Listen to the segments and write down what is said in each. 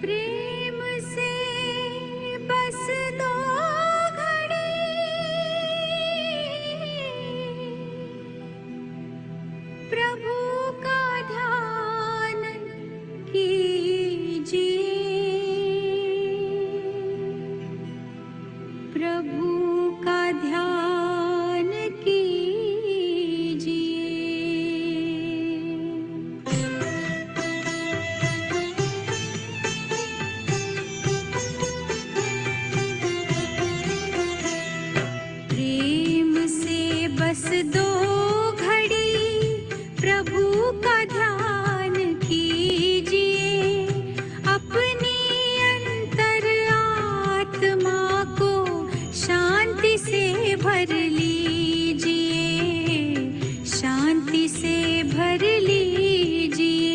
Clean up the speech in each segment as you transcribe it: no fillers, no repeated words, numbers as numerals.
प्रेम से बस दो घड़ी प्रभु का ध्यान कीजिए, प्रभु का ध्यान कीजिए। प्रेम से बस दो घड़ी प्रभु का ध्यान कीजिए, अपनी अंतर आत्मा को शांति से भर लीजिए, शांति से भर लीजिए।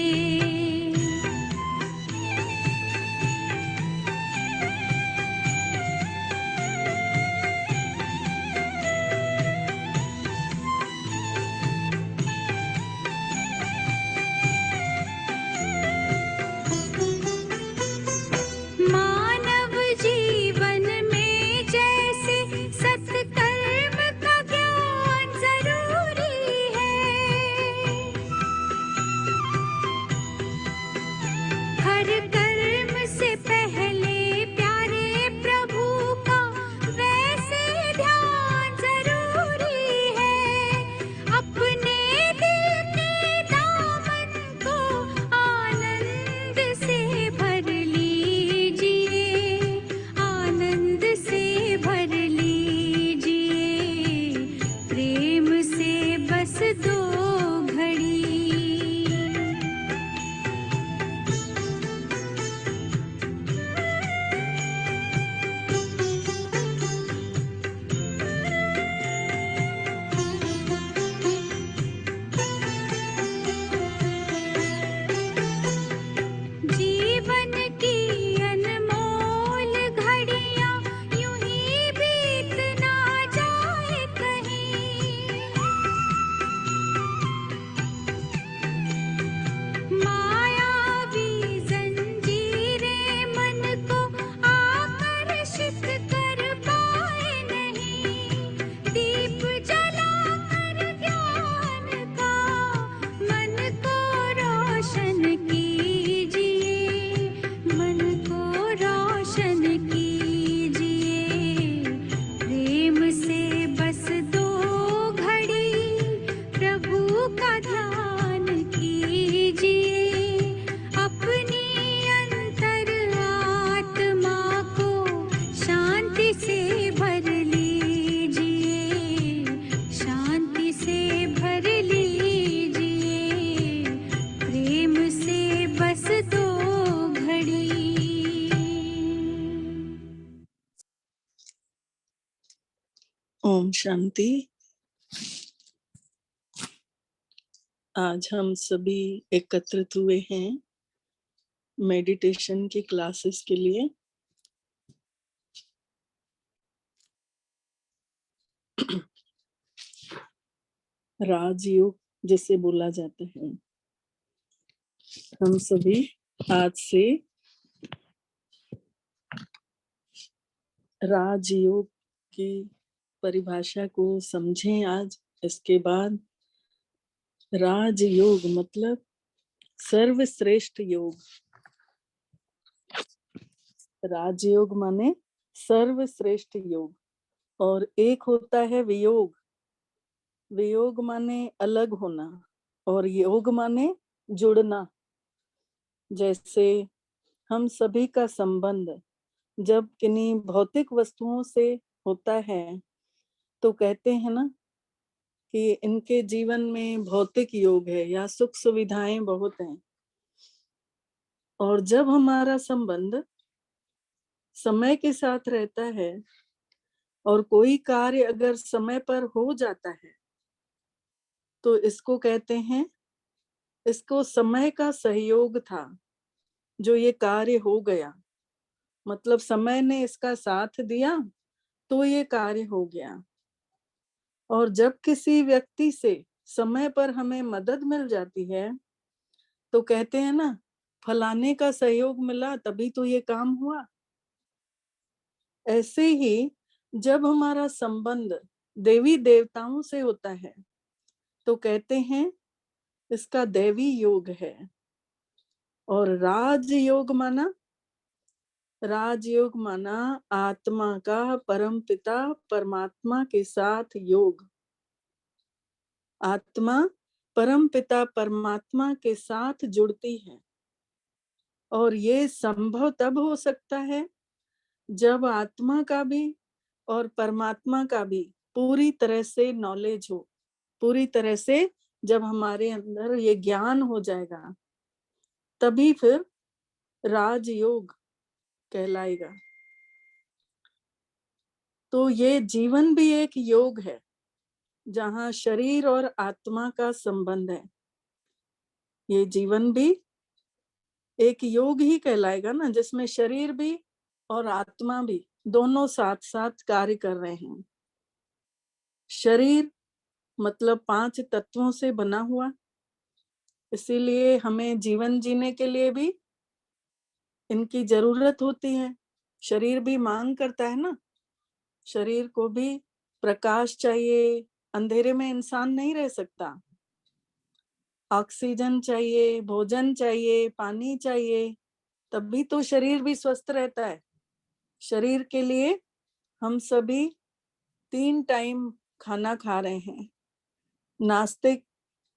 मानव जीवन में जैसे सत्कर्म का ज्ञान जरूरी है, हर कर्म से पहले प्यारे प्रभु का वैसे ध्यान जरूरी है। अपने दिल के दामन को आनंद से भर लीजिए, आनंद से भर लीजिए। प्रेम से बस दो घड़ी। जीवन की अनमोल घड़ियां यूं ही बीत ना जाए कहीं, मायावी जंजीरें मन को आकर्षित कर पाए नहीं। दीप जलाकर ज्ञान का मन को रोशन कीजिए, मन को रोशन कीजिए। प्रेम से बस दो घड़ी प्रभु का ध्यान कीजिए, अपनी अंतर आत्मा को शांति से भर लीजिए, शांति से भर लीजिए। प्रेम से बस दो घड़ी। ओम शांति। आज हम सभी एकत्रित हुए हैं मेडिटेशन की क्लासेस के लिए। राजयोग जिसे बोला जाता है, हम सभी आज से राजयोग की परिभाषा को समझें। आज इसके बाद राजयोग मतलब सर्वश्रेष्ठ योग। राजयोग माने सर्वश्रेष्ठ योग। और एक होता है वियोग। वियोग माने अलग होना और योग माने जुड़ना। जैसे हम सभी का संबंध जब किन्हीं भौतिक वस्तुओं से होता है तो कहते हैं ना कि इनके जीवन में भौतिक योग है या सुख सुविधाएं बहुत हैं। और जब हमारा संबंध समय के साथ रहता है और कोई कार्य अगर समय पर हो जाता है तो इसको कहते हैं, इसको समय का सहयोग था जो ये कार्य हो गया। मतलब समय ने इसका साथ दिया तो ये कार्य हो गया। और जब किसी व्यक्ति से समय पर हमें मदद मिल जाती है, तो कहते हैं ना, फलाने का सहयोग मिला तभी तो ये काम हुआ। ऐसे ही जब हमारा संबंध देवी देवताओं से होता है, तो कहते हैं इसका दैवी योग है। और राजयोग माना आत्मा का परम पिता परमात्मा के साथ योग। आत्मा परम पिता परमात्मा के साथ जुड़ती है, और ये संभव तब हो सकता है जब आत्मा का भी और परमात्मा का भी पूरी तरह से नॉलेज हो, पूरी तरह से जब हमारे अंदर ये ज्ञान हो जाएगा, तभी फिर राजयोग कहलाएगा। तो ये जीवन भी एक योग है, जहाँ शरीर और आत्मा का संबंध है। ये जीवन भी एक योग ही कहलाएगा ना, जिसमें शरीर भी और आत्मा भी दोनों साथ साथ कार्य कर रहे हैं। शरीर मतलब 5 तत्वों से बना हुआ, इसीलिए हमें जीवन जीने के लिए भी इनकी जरूरत होती है। शरीर भी मांग करता है ना, शरीर को भी प्रकाश चाहिए, अंधेरे में इंसान नहीं रह सकता। ऑक्सीजन चाहिए, भोजन चाहिए, पानी चाहिए, तभी तो शरीर भी स्वस्थ रहता है। शरीर के लिए हम सभी 3 टाइम खाना खा रहे हैं, नाश्ते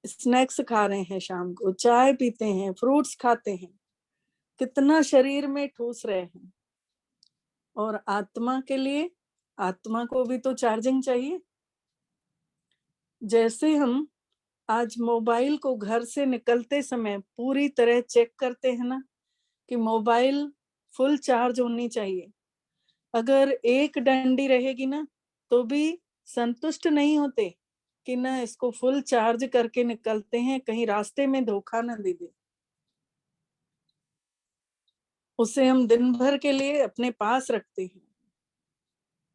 स्नैक्स खा रहे हैं, शाम को चाय पीते हैं, फ्रूट्स खाते हैं, कितना शरीर में ठूस रहे हैं। और आत्मा के लिए, आत्मा को भी तो चार्जिंग चाहिए। जैसे हम आज मोबाइल को घर से निकलते समय पूरी तरह चेक करते हैं ना, कि मोबाइल फुल चार्ज होनी चाहिए। अगर एक डंडी रहेगी ना, तो भी संतुष्ट नहीं होते कि ना इसको फुल चार्ज करके निकलते हैं, कहीं रास्ते में धोखा ना दे दे। उसे हम दिन भर के लिए अपने पास रखते हैं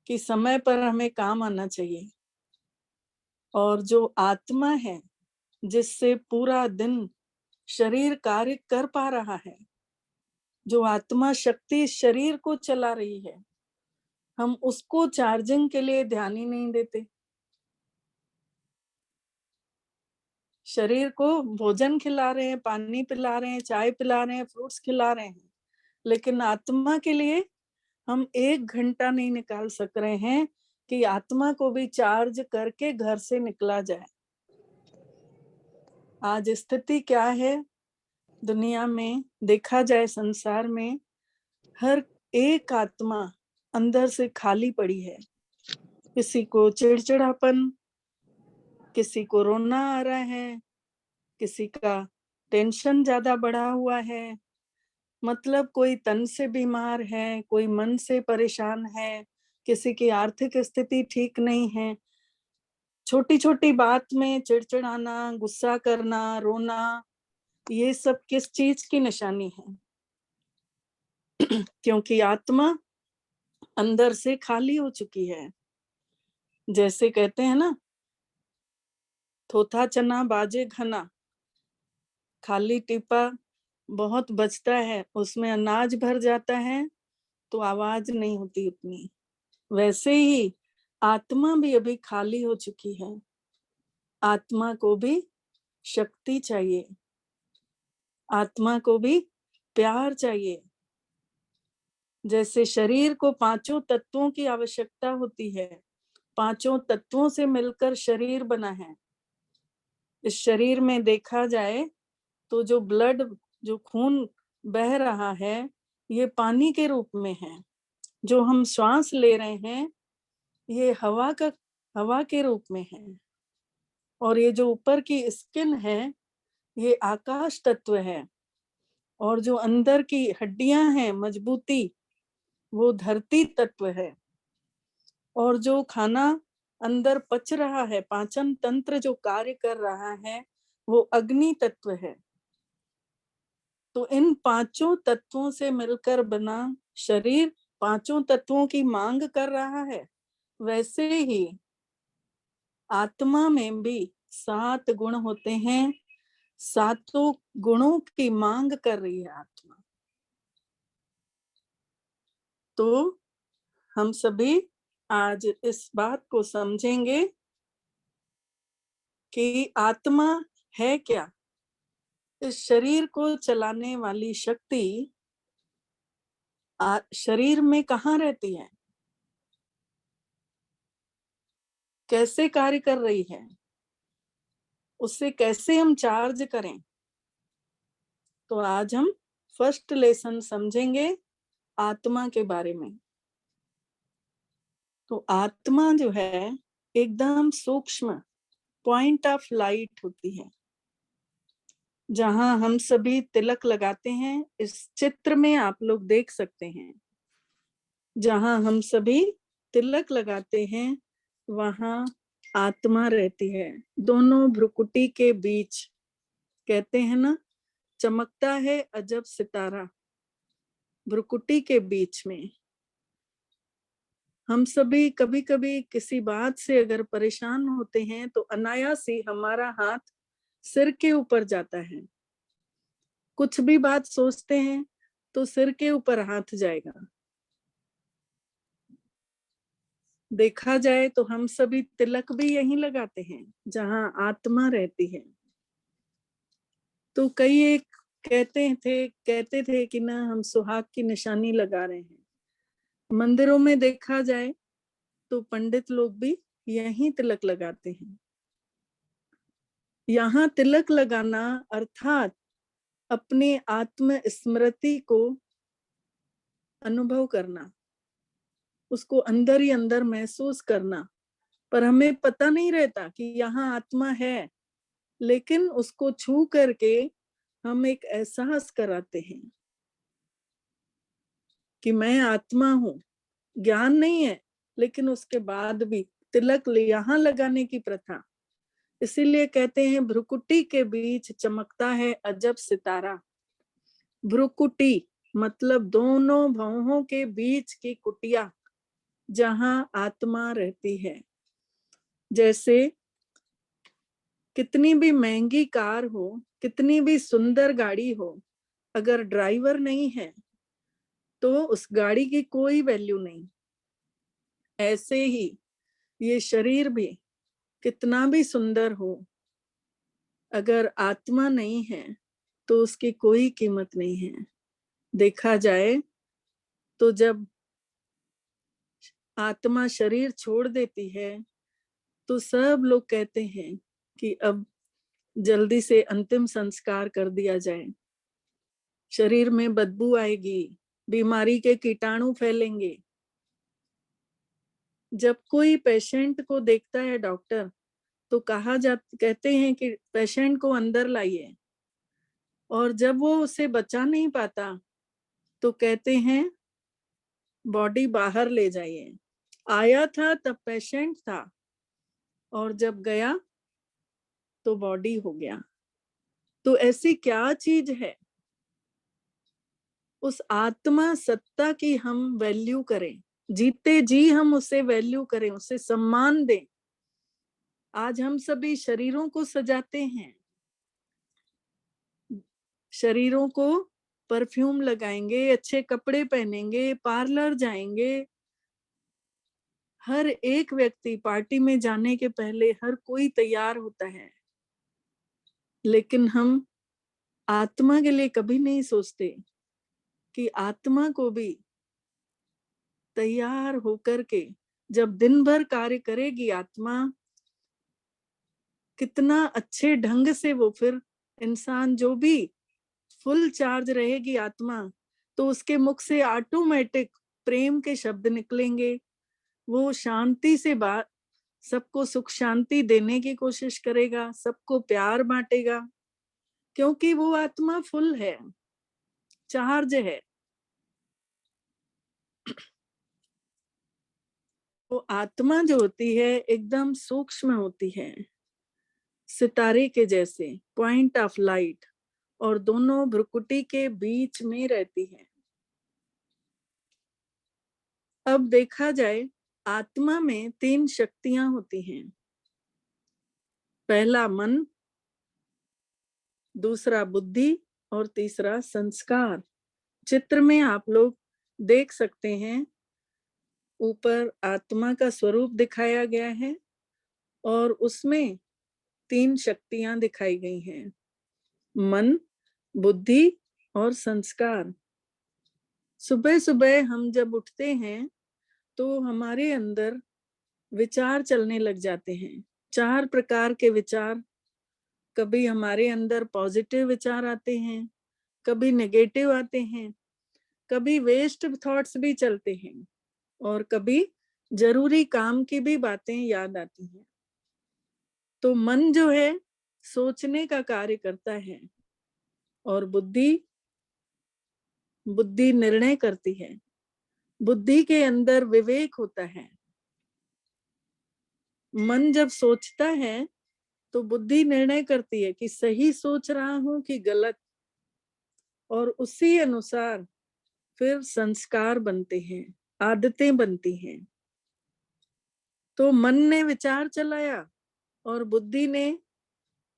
कि समय पर हमें काम आना चाहिए। और जो आत्मा है, जिससे पूरा दिन शरीर कार्य कर पा रहा है, जो आत्मा शक्ति शरीर को चला रही है, हम उसको चार्जिंग के लिए ध्यान ही नहीं देते। शरीर को भोजन खिला रहे हैं, पानी पिला रहे हैं, चाय पिला रहे हैं, फ्रूट्स खिला रहे हैं, लेकिन आत्मा के लिए हम 1 घंटा नहीं निकाल सक रहे हैं कि आत्मा को भी चार्ज करके घर से निकला जाए। आज स्थिति क्या है दुनिया में, देखा जाए संसार में, हर एक आत्मा अंदर से खाली पड़ी है। किसी को चिड़चिड़ापन, किसी को रोना आ रहा है, किसी का टेंशन ज्यादा बढ़ा हुआ है, मतलब कोई तन से बीमार है, कोई मन से परेशान है, किसी की आर्थिक स्थिति ठीक नहीं है। छोटी छोटी बात में चिड़चिड़ाना, गुस्सा करना, रोना, ये सब किस चीज की निशानी है? क्योंकि आत्मा अंदर से खाली हो चुकी है। जैसे कहते हैं ना, थोथा चना बाजे घना, खाली टिपा बहुत बचता है, उसमें अनाज भर जाता है तो आवाज नहीं होती उतनी। वैसे ही आत्मा भी अभी खाली हो चुकी है। आत्मा को भी शक्ति चाहिए, आत्मा को भी प्यार चाहिए। जैसे शरीर को 5 तत्वों की आवश्यकता होती है, 5 तत्वों से मिलकर शरीर बना है। इस शरीर में देखा जाए तो जो ब्लड, जो खून बह रहा है, ये पानी के रूप में है। जो हम श्वास ले रहे हैं, ये हवा के रूप में है। और ये जो ऊपर की स्किन है, ये आकाश तत्व है। और जो अंदर की हड्डियां हैं, मजबूती, वो धरती तत्व है। और जो खाना अंदर पच रहा है, पाचन तंत्र जो कार्य कर रहा है, वो अग्नि तत्व है। तो इन 5 तत्वों से मिलकर बना शरीर 5 तत्वों की मांग कर रहा है। वैसे ही आत्मा में भी 7 गुण होते हैं, सातों गुणों की मांग कर रही है आत्मा। तो हम सभी आज इस बात को समझेंगे कि आत्मा है क्या। इस शरीर को चलाने वाली शक्ति शरीर में कहाँ रहती है, कैसे कार्य कर रही है, उससे कैसे हम चार्ज करें। तो आज हम फर्स्ट लेसन समझेंगे आत्मा के बारे में। तो आत्मा जो है एकदम सूक्ष्म पॉइंट ऑफ लाइट होती है। जहां हम सभी तिलक लगाते हैं, इस चित्र में आप लोग देख सकते हैं, जहां हम सभी तिलक लगाते हैं वहां आत्मा रहती है। दोनों भ्रुकुटी के बीच, कहते हैं ना, चमकता है अजब सितारा, भ्रुकुटी के बीच में। हम सभी कभी कभी किसी बात से अगर परेशान होते हैं तो अनायास ही हमारा हाथ सिर के ऊपर जाता है। कुछ भी बात सोचते हैं तो सिर के ऊपर हाथ जाएगा। देखा जाए तो हम सभी तिलक भी यहीं लगाते हैं जहां आत्मा रहती है। तो कई एक कहते थे कि ना हम सुहाग की निशानी लगा रहे हैं। मंदिरों में देखा जाए तो पंडित लोग भी यहीं तिलक लगाते हैं। यहाँ तिलक लगाना अर्थात अपने आत्म स्मृति को अनुभव करना, उसको अंदर ही अंदर महसूस करना। पर हमें पता नहीं रहता कि यहाँ आत्मा है, लेकिन उसको छू करके हम एक एहसास कराते हैं कि मैं आत्मा हूं। ज्ञान नहीं है, लेकिन उसके बाद भी तिलक यहाँ लगाने की प्रथा। इसीलिए कहते हैं भ्रुकुटी के बीच चमकता है अजब सितारा। भ्रुकुटी मतलब दोनों भौहों के बीच की कुटिया, जहां आत्मा रहती है। जैसे कितनी भी महंगी कार हो, कितनी भी सुंदर गाड़ी हो, अगर ड्राइवर नहीं है तो उस गाड़ी की कोई वैल्यू नहीं। ऐसे ही ये शरीर भी कितना भी सुंदर हो, अगर आत्मा नहीं है तो उसकी कोई कीमत नहीं है। देखा जाए तो जब आत्मा शरीर छोड़ देती है तो सब लोग कहते हैं कि अब जल्दी से अंतिम संस्कार कर दिया जाए। शरीर में बदबू आएगी, बीमारी के कीटाणु फैलेंगे। जब कोई पेशेंट को देखता है डॉक्टर तो कहते हैं कि पेशेंट को अंदर लाइए, और जब वो उसे बचा नहीं पाता तो कहते हैं बॉडी बाहर ले जाइए। आया था तब पेशेंट था, और जब गया तो बॉडी हो गया। तो ऐसी क्या चीज है, उस आत्मा सत्ता की हम वैल्यू करें, जीते जी हम उसे वैल्यू करें, उसे सम्मान दें। आज हम सभी शरीरों को सजाते हैं, शरीरों को परफ्यूम लगाएंगे, अच्छे कपड़े पहनेंगे, पार्लर जाएंगे। हर एक व्यक्ति पार्टी में जाने के पहले हर कोई तैयार होता है, लेकिन हम आत्मा के लिए कभी नहीं सोचते कि आत्मा को भी तैयार होकर के जब दिन भर कार्य करेगी आत्मा, कितना अच्छे ढंग से वो फिर इंसान जो भी फुल चार्ज रहेगी आत्मा, तो उसके मुख से ऑटोमेटिक प्रेम के शब्द निकलेंगे। वो शांति से बात, सबको सुख शांति देने की कोशिश करेगा, सबको प्यार बांटेगा, क्योंकि वो आत्मा फुल है, चार्ज है। वो आत्मा जो होती है एकदम सूक्ष्म होती है, सितारे के जैसे पॉइंट ऑफ लाइट, और दोनों भ्रुकुटी के बीच में रहती है। अब देखा जाए आत्मा में 3 शक्तियां होती हैं। पहला मन, दूसरा बुद्धि और तीसरा संस्कार। चित्र में आप लोग देख सकते हैं, ऊपर आत्मा का स्वरूप दिखाया गया है और उसमें 3 शक्तियां दिखाई गई हैं, मन, बुद्धि और संस्कार। सुबह सुबह हम जब उठते हैं तो हमारे अंदर विचार चलने लग जाते हैं, 4 प्रकार के विचार। कभी हमारे अंदर पॉजिटिव विचार आते हैं, कभी नेगेटिव आते हैं, कभी वेस्ट थॉट्स भी चलते हैं और कभी जरूरी काम की भी बातें याद आती हैं। तो मन जो है सोचने का कार्य करता है और बुद्धि निर्णय करती है। बुद्धि के अंदर विवेक होता है। मन जब सोचता है तो बुद्धि निर्णय करती है कि सही सोच रहा हूं कि गलत, और उसी अनुसार फिर संस्कार बनते हैं, आदतें बनती हैं। तो मन ने विचार चलाया और बुद्धि ने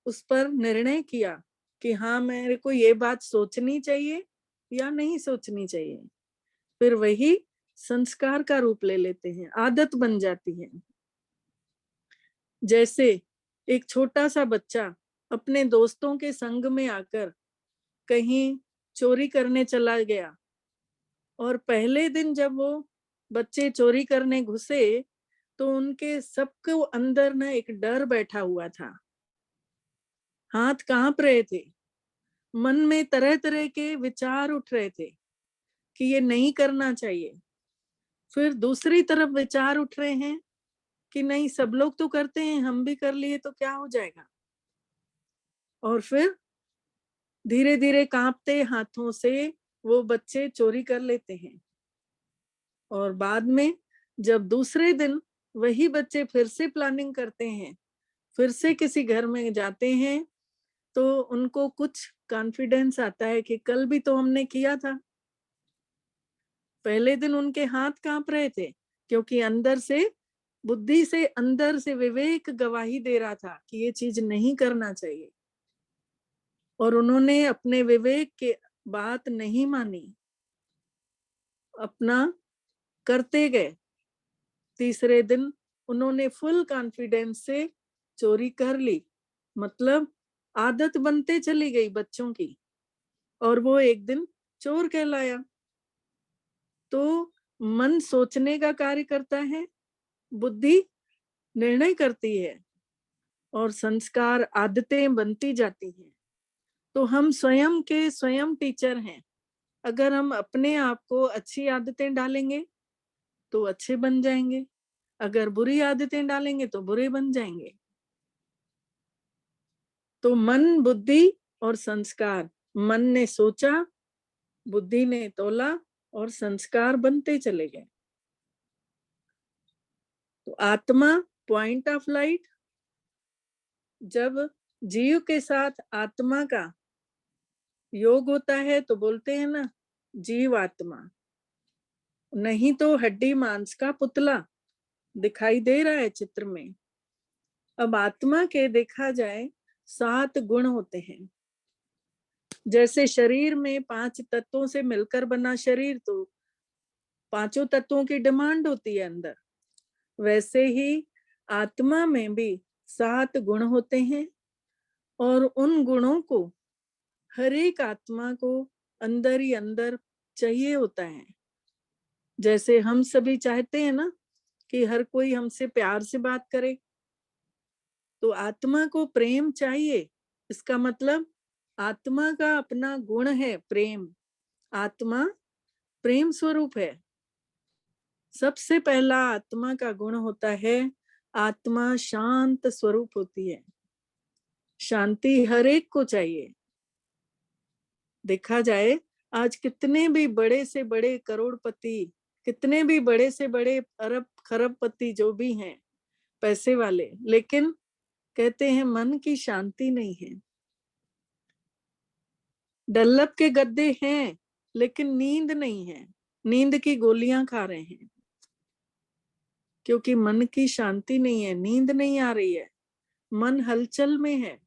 उस पर निर्णय किया कि हाँ, मेरे को ये बात सोचनी चाहिए या नहीं सोचनी चाहिए। फिर वही संस्कार का रूप ले लेते हैं, आदत बन जाती है। जैसे एक छोटा सा बच्चा अपने दोस्तों के संग में आकर कहीं चोरी करने चला गया, और पहले दिन जब वो बच्चे चोरी करने घुसे तो उनके सबको अंदर ना एक डर बैठा हुआ था, हाथ कांप रहे थे, मन में तरह तरह के विचार उठ रहे थे कि ये नहीं करना चाहिए। फिर दूसरी तरफ विचार उठ रहे हैं कि नहीं, सब लोग तो करते हैं, हम भी कर लिए तो क्या हो जाएगा। और फिर धीरे धीरे कांपते हाथों से वो बच्चे चोरी कर लेते हैं। और बाद में जब दूसरे दिन वही बच्चे फिर से प्लानिंग करते हैं, फिर से किसी घर में जाते हैं, तो उनको कुछ कॉन्फिडेंस आता है कि कल भी तो हमने किया था। पहले दिन उनके हाथ कांप रहे थे क्योंकि अंदर से, बुद्धि से, अंदर से विवेक गवाही दे रहा था कि ये चीज नहीं करना चाहिए, और उन्होंने अपने विवेक के बात नहीं मानी, अपना करते गए। तीसरे दिन उन्होंने फुल कॉन्फिडेंस से चोरी कर ली, मतलब आदत बनते चली गई बच्चों की, और वो एक दिन चोर कहलाया। तो मन सोचने का कार्य करता है, बुद्धि निर्णय करती है और संस्कार, आदतें बनती जाती हैं। तो हम स्वयं के स्वयं टीचर हैं। अगर हम अपने आप को अच्छी आदतें डालेंगे तो अच्छे बन जाएंगे, अगर बुरी आदतें डालेंगे तो बुरे बन जाएंगे। तो मन, बुद्धि और संस्कार, मन ने सोचा, बुद्धि ने तोला और संस्कार बनते चले गए। तो आत्मा, पॉइंट ऑफ लाइट, जब जीव के साथ आत्मा का योग होता है तो बोलते हैं ना, जीव आत्मा, नहीं तो हड्डी मांस का पुतला दिखाई दे रहा है चित्र में। अब आत्मा के देखा जाए 7 गुण होते हैं। जैसे शरीर में 5 तत्वों से मिलकर बना शरीर, तो 5 तत्वों की डिमांड होती है अंदर, वैसे ही आत्मा में भी 7 गुण होते हैं, और उन गुणों को हर एक आत्मा को अंदर ही अंदर चाहिए होता है। जैसे हम सभी चाहते हैं ना कि हर कोई हमसे प्यार से बात करे, तो आत्मा को प्रेम चाहिए। इसका मतलब आत्मा का अपना गुण है प्रेम, आत्मा प्रेम स्वरूप है। सबसे पहला आत्मा का गुण होता है, आत्मा शांत स्वरूप होती है। शांति हर एक को चाहिए। देखा जाए आज कितने भी बड़े से बड़े करोड़पति, कितने भी बड़े से बड़े अरब खरबपति जो भी हैं, पैसे वाले, लेकिन कहते हैं मन की शांति नहीं है। डल्लप के गद्दे हैं लेकिन नींद नहीं है, नींद की गोलियां खा रहे हैं, क्योंकि मन की शांति नहीं है, नींद नहीं आ रही है। मन हलचल में है।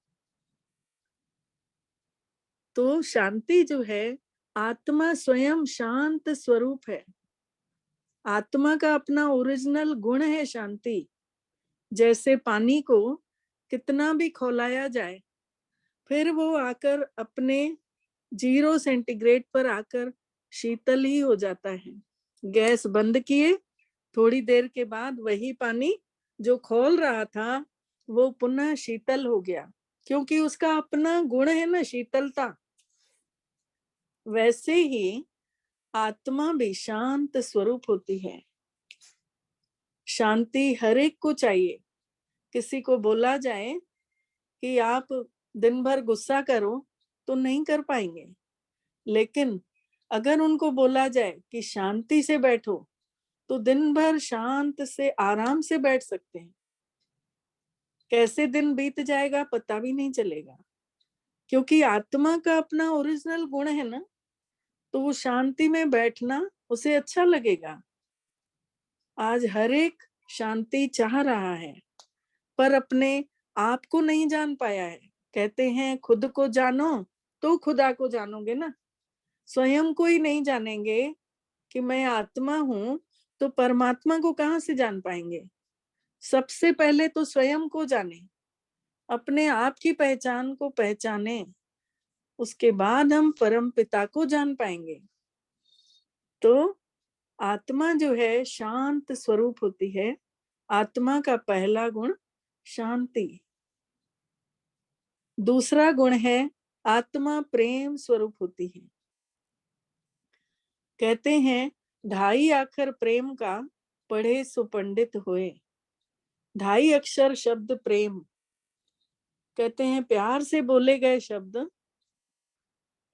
तो शांति जो है, आत्मा स्वयं शांत स्वरूप है। आत्मा का अपना ओरिजिनल गुण है शांति। जैसे पानी को कितना भी खौलाया जाए, फिर वो आकर अपने 0 सेंटीग्रेड पर आकर शीतल ही हो जाता है। गैस बंद किए, थोड़ी देर के बाद वही पानी जो खौल रहा था वो पुनः शीतल हो गया, क्योंकि उसका अपना गुण है ना शीतलता। वैसे ही आत्मा भी शांत स्वरूप होती है। शांति हर एक को चाहिए। किसी को बोला जाए कि आप दिन भर गुस्सा करो तो नहीं कर पाएंगे, लेकिन अगर उनको बोला जाए कि शांति से बैठो तो दिन भर शांत से आराम से बैठ सकते हैं। कैसे दिन बीत जाएगा पता भी नहीं चलेगा, क्योंकि आत्मा का अपना ओरिजिनल गुण है ना। तो वो शांति में बैठना उसे अच्छा लगेगा। आज हर एक शांति चाह रहा है, पर अपने आप को नहीं जान पाया है। कहते हैं खुद को जानो तो खुदा को जानोगे ना। स्वयं को ही नहीं जानेंगे कि मैं आत्मा हूं, तो परमात्मा को कहां से जान पाएंगे। सबसे पहले तो स्वयं को जाने, अपने आप की पहचान को पहचाने, उसके बाद हम परम पिता को जान पाएंगे। तो आत्मा जो है शांत स्वरूप होती है। आत्मा का पहला गुण शांति। दूसरा गुण है आत्मा प्रेम स्वरूप होती है। कहते हैं 2.5 अक्षर प्रेम का पढ़े सो पंडित होए। 2.5 अक्षर शब्द प्रेम। कहते हैं प्यार से बोले गए शब्द,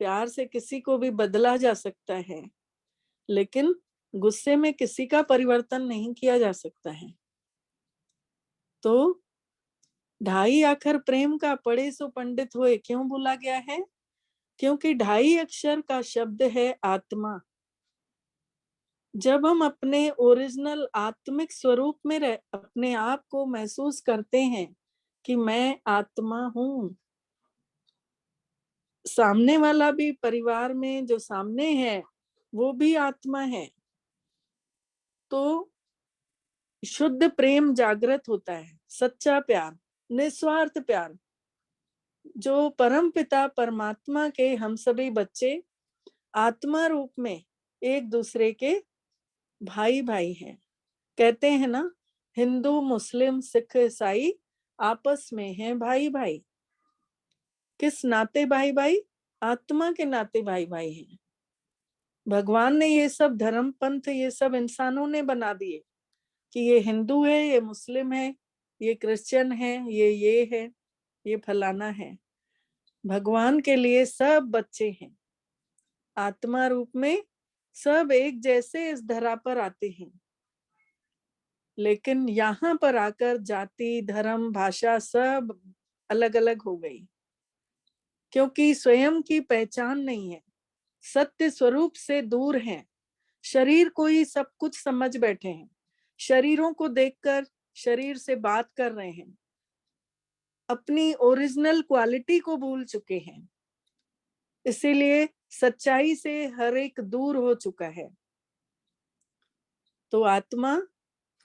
प्यार से किसी को भी बदला जा सकता है, लेकिन गुस्से में किसी का परिवर्तन नहीं किया जा सकता है। तो 2.5 अक्षर प्रेम का पढ़े सो पंडित होए क्यों बोला गया है? क्योंकि 2.5 अक्षर का शब्द है आत्मा। जब हम अपने ओरिजिनल आत्मिक स्वरूप में अपने आप को महसूस करते हैं कि मैं आत्मा हूं, सामने वाला भी, परिवार में जो सामने है वो भी आत्मा है, तो शुद्ध प्रेम जागृत होता है। सच्चा प्यार, निस्वार्थ प्यार। जो परम पिता परमात्मा के हम सभी बच्चे आत्मा रूप में एक दूसरे के भाई भाई हैं। कहते हैं ना, हिंदू मुस्लिम सिख ईसाई आपस में हैं भाई भाई। किस नाते भाई भाई? आत्मा के नाते भाई भाई हैं। भगवान ने ये सब धर्म पंथ ये सब इंसानों ने बना दिए कि ये हिंदू है, ये मुस्लिम है, ये क्रिश्चियन है, ये है, ये फलाना है। भगवान के लिए सब बच्चे हैं। आत्मा रूप में सब एक जैसे इस धरा पर आते हैं, लेकिन यहाँ पर आकर जाति धर्म भाषा सब अलग अलग हो गई, क्योंकि स्वयं की पहचान नहीं है, सत्य स्वरूप से दूर हैं। शरीर को ही सब कुछ समझ बैठे हैं, शरीरों को देखकर शरीर से बात कर रहे हैं, अपनी ओरिजिनल क्वालिटी को भूल चुके हैं। इसीलिए सच्चाई से हर एक दूर हो चुका है। तो आत्मा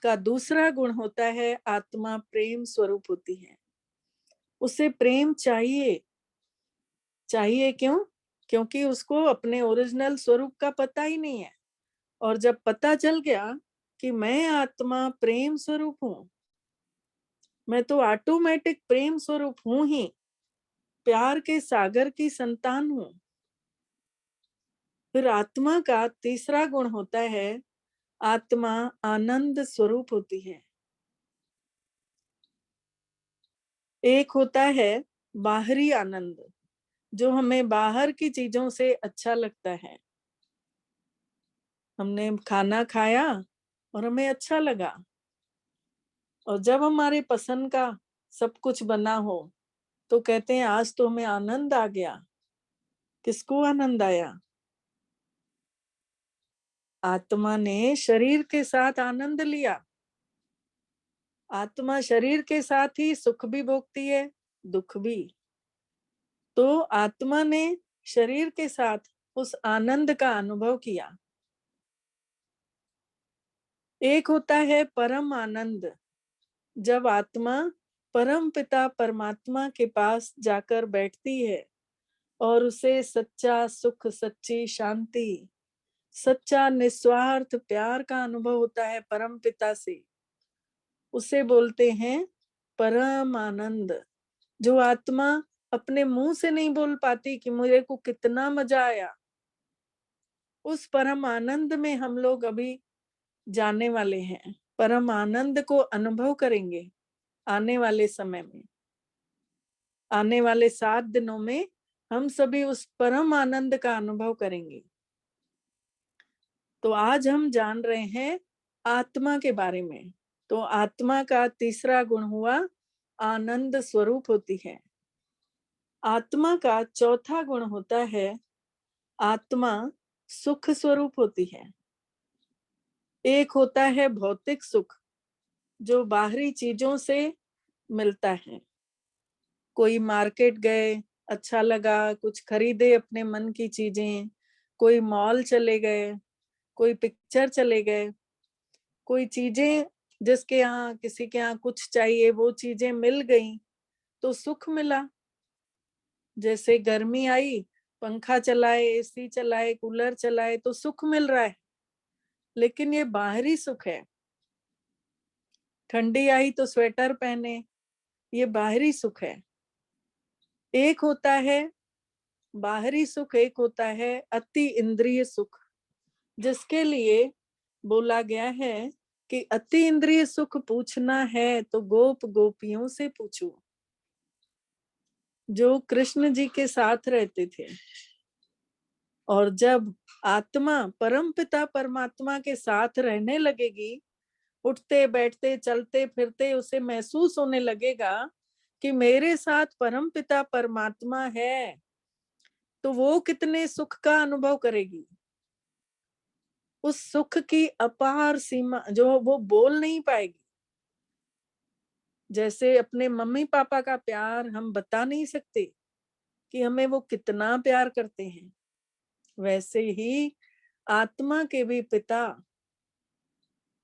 का दूसरा गुण होता है आत्मा प्रेम स्वरूप होती है। उसे प्रेम चाहिए। चाहिए क्यों? क्योंकि उसको अपने ओरिजिनल स्वरूप का पता ही नहीं है। और जब पता चल गया कि मैं आत्मा प्रेम स्वरूप हूं, मैं तो ऑटोमेटिक प्रेम स्वरूप हूं ही, प्यार के सागर की संतान हूं। फिर आत्मा का तीसरा गुण होता है आत्मा आनंद स्वरूप होती है। एक होता है बाहरी आनंद, जो हमें बाहर की चीजों से अच्छा लगता है। हमने खाना खाया और हमें अच्छा लगा, और जब हमारे पसंद का सब कुछ बना हो तो कहते हैं आज तो हमें आनंद आ गया। किसको आनंद आया? आत्मा ने शरीर के साथ आनंद लिया। आत्मा शरीर के साथ ही सुख भी भोगती है, दुख भी। तो आत्मा ने शरीर के साथ उस आनंद का अनुभव किया। एक होता है परम आनंद, जब आत्मा परम पिता परमात्मा के पास जाकर बैठती है और उसे सच्चा सुख, सच्ची शांति, सच्चा निस्वार्थ प्यार का अनुभव होता है परम पिता से। उसे बोलते हैं परम आनंद। जो आत्मा अपने मुंह से नहीं बोल पाती कि मुझे को कितना मजा आया, उस परम आनंद में हम लोग अभी जाने वाले हैं। परम आनंद को अनुभव करेंगे आने वाले समय में। आने वाले 7 दिनों में हम सभी उस परम आनंद का अनुभव करेंगे। तो आज हम जान रहे हैं आत्मा के बारे में। तो आत्मा का तीसरा गुण हुआ आनंद स्वरूप होती है। आत्मा का चौथा गुण होता है आत्मा सुख स्वरूप होती है। एक होता है भौतिक सुख, जो बाहरी चीजों से मिलता है। कोई मार्केट गए, अच्छा लगा, कुछ खरीदे अपने मन की चीजें, कोई मॉल चले गए, कोई पिक्चर चले गए, कोई चीजें जिसके यहाँ किसी के यहाँ कुछ चाहिए वो चीजें मिल गई तो सुख मिला। जैसे गर्मी आई, पंखा चलाए, एसी चलाए, कूलर चलाए तो सुख मिल रहा है, लेकिन ये बाहरी सुख है। ठंडी आई तो स्वेटर पहने, ये बाहरी सुख है। एक होता है बाहरी सुख, एक होता है अति इंद्रिय सुख, जिसके लिए बोला गया है कि अति इंद्रिय सुख पूछना है तो गोप गोपियों से पूछो, जो कृष्ण जी के साथ रहते थे। और जब आत्मा परम पिता परमात्मा के साथ रहने लगेगी, उठते बैठते चलते फिरते उसे महसूस होने लगेगा कि मेरे साथ परम पिता परमात्मा है, तो वो कितने सुख का अनुभव करेगी। उस सुख की अपार सीमा जो वो बोल नहीं पाएगी। जैसे अपने मम्मी पापा का प्यार हम बता नहीं सकते कि हमें वो कितना प्यार करते हैं, वैसे ही आत्मा के भी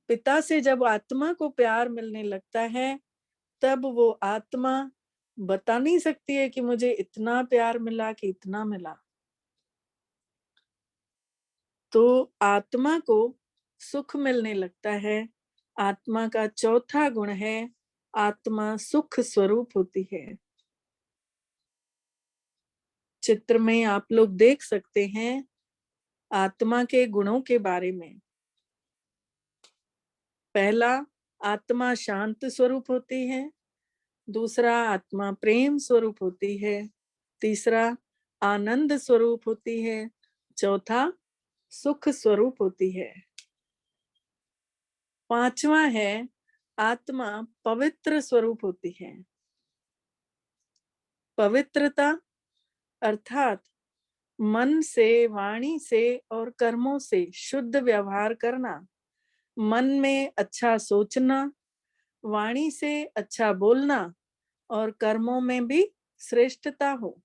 पिता से जब आत्मा को प्यार मिलने लगता है, तब वो आत्मा बता नहीं सकती है कि मुझे इतना प्यार मिला कि इतना मिला। तो आत्मा को सुख मिलने लगता है। आत्मा का चौथा गुण है आत्मा सुख स्वरूप होती है। चित्र में आप लोग देख सकते हैं आत्मा के गुणों के बारे में। पहला, आत्मा शांत स्वरूप होती है। दूसरा, आत्मा प्रेम स्वरूप होती है। तीसरा, आनंद स्वरूप होती है। चौथा, सुख स्वरूप होती है। पांचवा है आत्मा पवित्र स्वरूप होती है। पवित्रता अर्थात मन से, वाणी से और कर्मों से शुद्ध व्यवहार करना, मन में अच्छा सोचना, वाणी से अच्छा बोलना और कर्मों में भी श्रेष्ठता हो।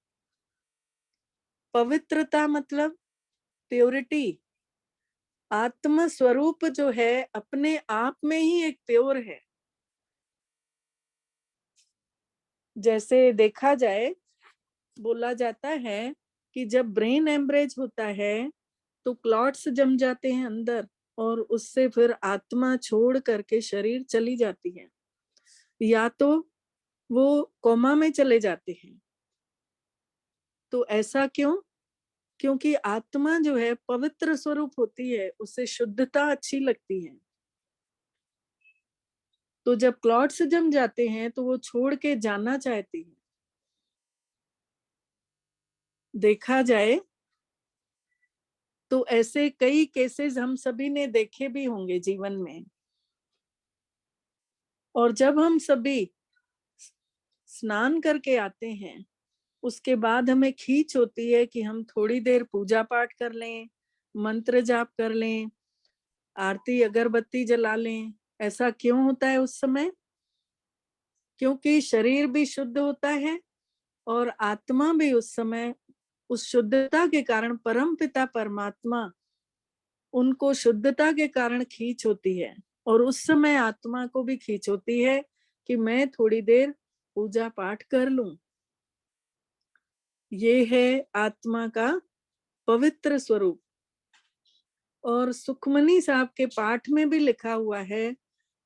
पवित्रता मतलब प्योरिटी। आत्म स्वरूप जो है अपने आप में ही एक प्योर है। जैसे देखा जाए, बोला जाता है कि जब ब्रेन एम्ब्रेज होता है तो क्लॉट्स जम जाते हैं अंदर और उससे फिर आत्मा छोड़ करके शरीर चली जाती है, या तो वो कोमा में चले जाते हैं। तो ऐसा क्यों? क्योंकि आत्मा जो है पवित्र स्वरूप होती है, उससे शुद्धता अच्छी लगती है। तो जब क्लॉट्स जम जाते हैं तो वो छोड़ के जाना चाहती है। देखा जाए तो ऐसे कई केसेस हम सभी ने देखे भी होंगे जीवन में। और जब हम सभी स्नान करके आते हैं, उसके बाद हमें खींच होती है कि हम थोड़ी देर पूजा पाठ कर लें, मंत्र जाप कर लें, आरती अगरबत्ती जला लें। ऐसा क्यों होता है उस समय? क्योंकि शरीर भी शुद्ध होता है और आत्मा भी उस समय उस शुद्धता के कारण परम पिता परमात्मा उनको शुद्धता के कारण खींच होती है, और उस समय आत्मा को भी खींच होती है कि मैं थोड़ी देर पूजा पाठ कर लूं। ये है आत्मा का पवित्र स्वरूप। और सुखमनी साहब के पाठ में भी लिखा हुआ है,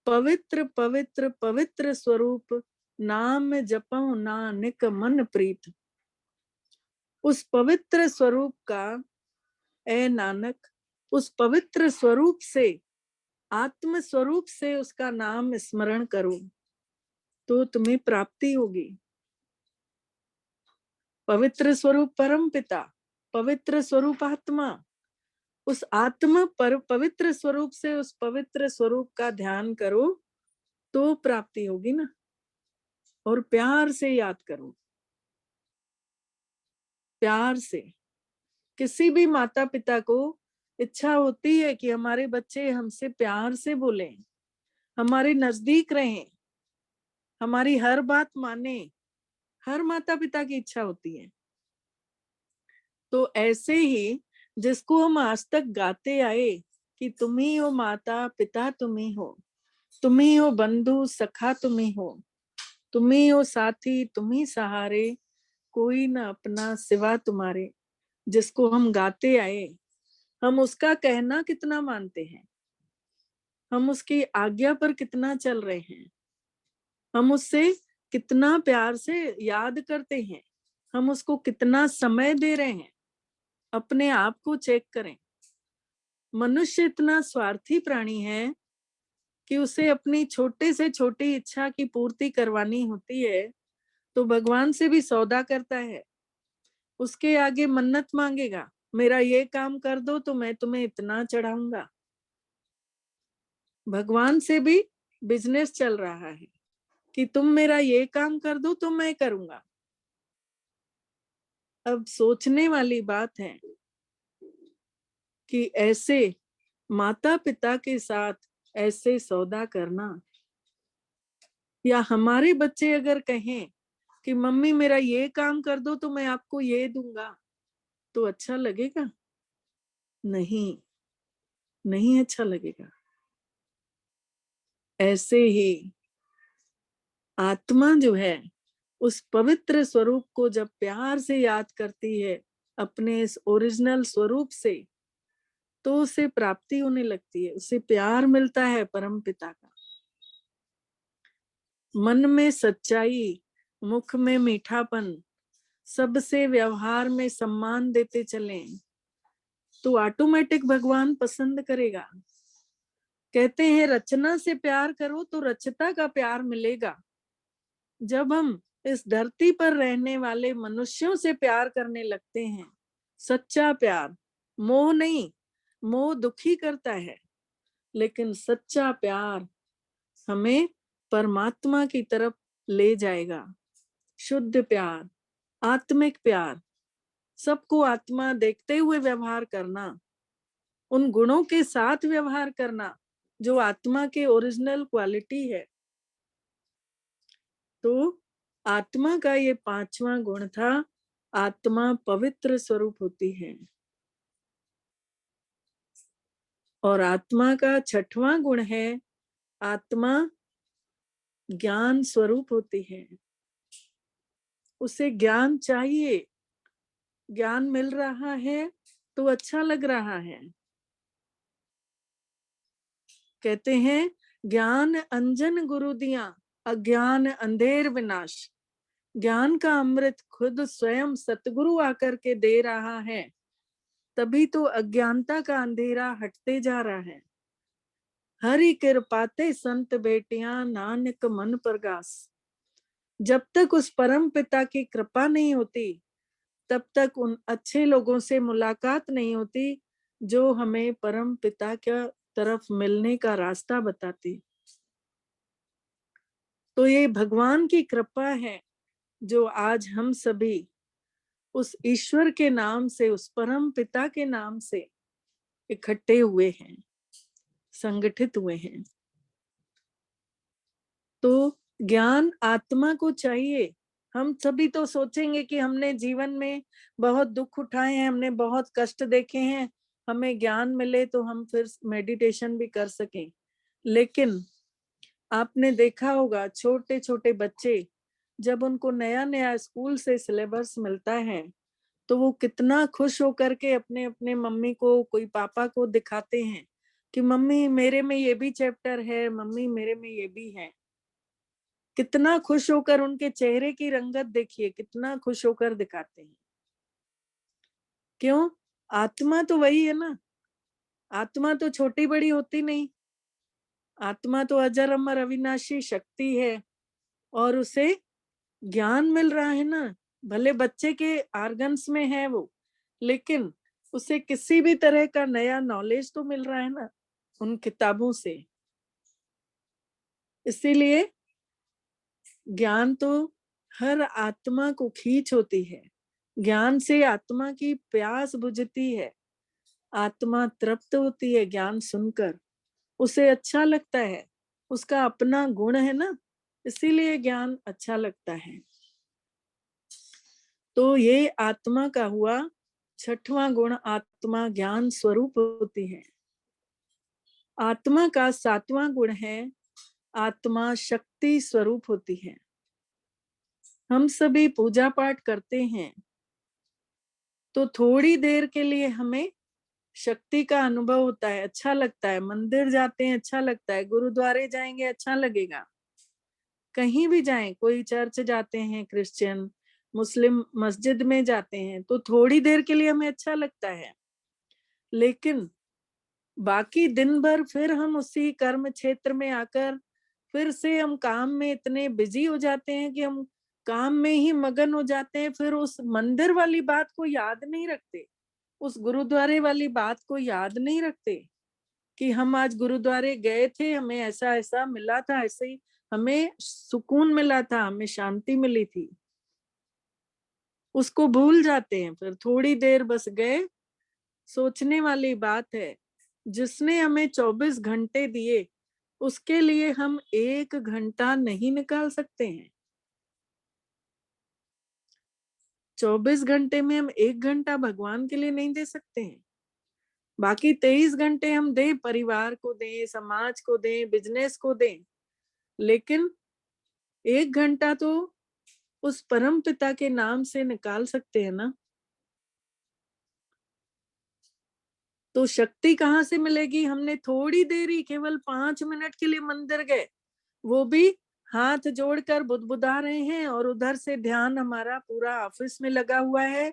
पवित्र पवित्र पवित्र स्वरूप नाम जपऊं नानक मन प्रीत। उस पवित्र स्वरूप का, ए नानक, उस पवित्र स्वरूप से, आत्म स्वरूप से उसका नाम स्मरण करो तो तुम्हें प्राप्ति होगी। पवित्र स्वरूप परम पिता, पवित्र स्वरूप आत्मा, उस आत्मा पर पवित्र स्वरूप से उस पवित्र स्वरूप का ध्यान करो तो प्राप्ति होगी ना। और प्यार से याद करो, प्यार से। किसी भी माता पिता को इच्छा होती है कि हमारे बच्चे हमसे प्यार से बोले, हमारे नजदीक रहें, हमारी हर बात माने। हर माता पिता की इच्छा होती है। तो ऐसे ही जिसको हम आज तक गाते आए कि तुम ही हो माता पिता, तुम ही हो बंधु सखा, तुम ही हो साथी, तुम ही सहारे, कोई ना अपना सिवा तुम्हारे, जिसको हम गाते आए, हम उसका कहना कितना मानते हैं, हम उसकी आज्ञा पर कितना चल रहे हैं, हम उससे कितना प्यार से याद करते हैं, हम उसको कितना समय दे रहे हैं। अपने आप को चेक करें। मनुष्य इतना स्वार्थी प्राणी है कि उसे अपनी छोटे से छोटी इच्छा की पूर्ति करवानी होती है तो भगवान से भी सौदा करता है, उसके आगे मन्नत मांगेगा, मेरा ये काम कर दो तो मैं तुम्हें इतना चढ़ाऊंगा। भगवान से भी बिजनेस चल रहा है कि तुम मेरा ये काम कर दो तो मैं करूंगा। अब सोचने वाली बात है कि ऐसे माता पिता के साथ ऐसे सौदा करना, या हमारे बच्चे अगर कहें कि मम्मी मेरा ये काम कर दो तो मैं आपको ये दूंगा, तो अच्छा लगेगा? नहीं, नहीं अच्छा लगेगा। ऐसे ही आत्मा जो है उस पवित्र स्वरूप को जब प्यार से याद करती है अपने इस ओरिजिनल स्वरूप से, तो उसे प्राप्ति होने लगती है, उसे प्यार मिलता है परम पिता का। मन में सच्चाई, मुख में मीठापन, सबसे व्यवहार में सम्मान देते चलें तो ऑटोमेटिक भगवान पसंद करेगा। कहते हैं रचना से प्यार करो तो रचता का प्यार मिलेगा। जब हम इस धरती पर रहने वाले मनुष्यों से प्यार करने लगते हैं, सच्चा प्यार, मोह नहीं, मोह दुखी करता है, लेकिन सच्चा प्यार हमें परमात्मा की तरफ ले जाएगा। शुद्ध प्यार, आत्मिक प्यार, सबको आत्मा देखते हुए व्यवहार करना, उन गुणों के साथ व्यवहार करना जो आत्मा के ओरिजिनल क्वालिटी है। तो आत्मा का ये 5वां गुण था, आत्मा पवित्र स्वरूप होती है। और आत्मा का 6वां गुण है, आत्मा ज्ञान स्वरूप होती है। उसे ज्ञान चाहिए, ज्ञान मिल रहा है तो अच्छा लग रहा है। कहते हैं ज्ञान अंजन गुरु दिया, अज्ञान अंधेर विनाश। ज्ञान का अमृत खुद स्वयं सतगुरु आकर के दे रहा है, तभी तो अज्ञानता का अंधेरा हटते जा रहा है। हरि कृपाते संत बेटियां नानक मन प्रगास। जब तक उस परम पिता की कृपा नहीं होती तब तक उन अच्छे लोगों से मुलाकात नहीं होती जो हमें परम पिता के तरफ मिलने का रास्ता बताती। तो ये भगवान की कृपा है जो आज हम सभी उस ईश्वर के नाम से, उस परम पिता के नाम से इकट्ठे हुए हैं, संगठित हुए हैं। तो ज्ञान आत्मा को चाहिए। हम सभी तो सोचेंगे कि हमने जीवन में बहुत दुख उठाए हैं, हमने बहुत कष्ट देखे हैं, हमें ज्ञान मिले तो हम फिर मेडिटेशन भी कर सकें। लेकिन आपने देखा होगा छोटे छोटे बच्चे जब उनको नया नया स्कूल से सिलेबस मिलता है तो वो कितना खुश होकर के अपने अपने मम्मी को, कोई पापा को दिखाते हैं कि मम्मी मेरे में ये भी चैप्टर है, मम्मी मेरे में ये भी है। कितना खुश होकर, उनके चेहरे की रंगत देखिए, कितना खुश होकर दिखाते हैं। क्यों? आत्मा तो वही है ना। आत्मा तो छोटी बड़ी होती नहीं। आत्मा तो अजर अमर अविनाशी शक्ति है और उसे ज्ञान मिल रहा है ना। भले बच्चे के आर्गन्स में है वो, लेकिन उसे किसी भी तरह का नया नॉलेज तो मिल रहा है ना उन किताबों से। इसीलिए ज्ञान तो हर आत्मा को खींच होती है। ज्ञान से आत्मा की प्यास बुझती है, आत्मा तृप्त होती है ज्ञान सुनकर, उसे अच्छा लगता है, उसका अपना गुण है ना, इसीलिए ज्ञान अच्छा लगता है। तो ये आत्मा का हुआ छठवां गुण, आत्मा ज्ञान स्वरूप होती है। आत्मा का सातवां गुण है, आत्मा शक्ति स्वरूप होती है। हम सभी पूजा पाठ करते हैं तो थोड़ी देर के लिए हमें शक्ति का अनुभव होता है, अच्छा लगता है। मंदिर जाते हैं अच्छा लगता है, गुरुद्वारे जाएंगे अच्छा लगेगा, कहीं भी जाएं, कोई चर्च जाते हैं, क्रिश्चियन मुस्लिम मस्जिद में जाते हैं तो थोड़ी देर के लिए हमें अच्छा लगता है। लेकिन बाकी दिन भर फिर हम उसी कर्म क्षेत्र में आकर फिर से हम काम में इतने बिजी हो जाते हैं कि हम काम में ही मगन हो जाते हैं, फिर उस मंदिर वाली बात को याद नहीं रखते, उस गुरुद्वारे वाली बात को याद नहीं रखते कि हम आज गुरुद्वारे गए थे, हमें ऐसा ऐसा मिला था, ऐसे ही हमें सुकून मिला था, हमें शांति मिली थी। उसको भूल जाते हैं, फिर थोड़ी देर बस गए। सोचने वाली बात है, जिसने हमें 24 घंटे दिए उसके लिए हम 1 घंटा नहीं निकाल सकते हैं। 24 घंटे में हम 1 घंटा भगवान के लिए नहीं दे सकते हैं। बाकी 23 घंटे हम दें, परिवार को दें, समाज को दें, बिजनेस को दें, लेकिन 1 घंटा तो उस परम पिता के नाम से निकाल सकते हैं ना। तो शक्ति कहाँ से मिलेगी? हमने थोड़ी देर ही, केवल 5 मिनट के लिए मंदिर गए, वो भी हाथ जोड़कर बुदबुदा रहे हैं और उधर से ध्यान हमारा पूरा ऑफिस में लगा हुआ है,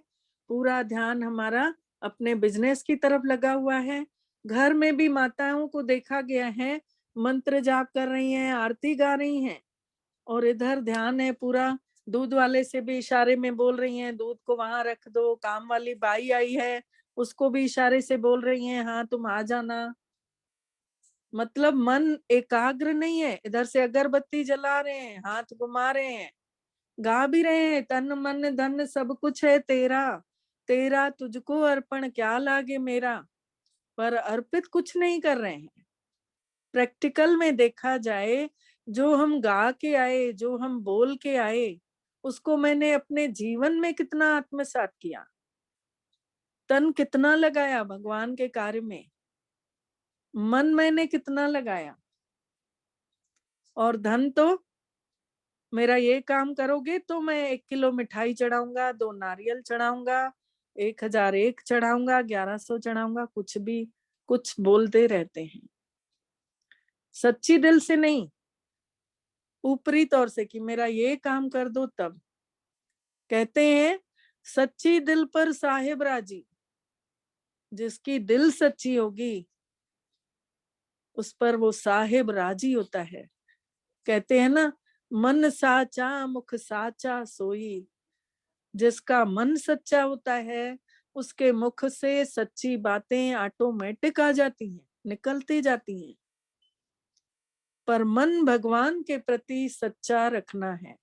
पूरा ध्यान हमारा अपने बिजनेस की तरफ लगा हुआ है। घर में भी माताओं को देखा गया है, मंत्र जाप कर रही हैं, आरती गा रही हैं और इधर ध्यान है पूरा। दूध वाले से भी इशारे में बोल रही हैं, दूध को वहां रख दो। काम वाली बाई आई है, उसको भी इशारे से बोल रही हैं, हाँ तुम आ जाना। मतलब मन एकाग्र नहीं है, इधर से अगरबत्ती जला रहे हैं, हाथ घुमा रहे हैं, गा भी रहे हैं, तन मन धन सब कुछ है तेरा, तेरा तुझको अर्पण क्या लागे मेरा, पर अर्पित कुछ नहीं कर रहे हैं। प्रैक्टिकल में देखा जाए, जो हम गा के आए, जो हम बोल के आए, उसको मैंने अपने जीवन में कितना आत्मसात किया, तन कितना लगाया भगवान के कार्य में, मन मैंने कितना लगाया। और धन तो मेरा ये काम करोगे तो मैं 1 किलो मिठाई चढ़ाऊंगा, 2 नारियल चढ़ाऊंगा, 1001 चढ़ाऊंगा, 1100 चढ़ाऊंगा, कुछ भी कुछ बोलते रहते हैं, सच्ची दिल से नहीं, ऊपरी तौर से कि मेरा ये काम कर दो। तब कहते हैं सच्ची दिल पर साहिब राजी, जिसकी दिल सच्ची होगी उस पर वो साहिब राजी होता है। कहते हैं ना, मन साचा मुख साचा सोई, जिसका मन सच्चा होता है उसके मुख से सच्ची बातें ऑटोमेटिक आ जाती हैं, निकलती जाती हैं। पर मन भगवान के प्रति सच्चा रखना है,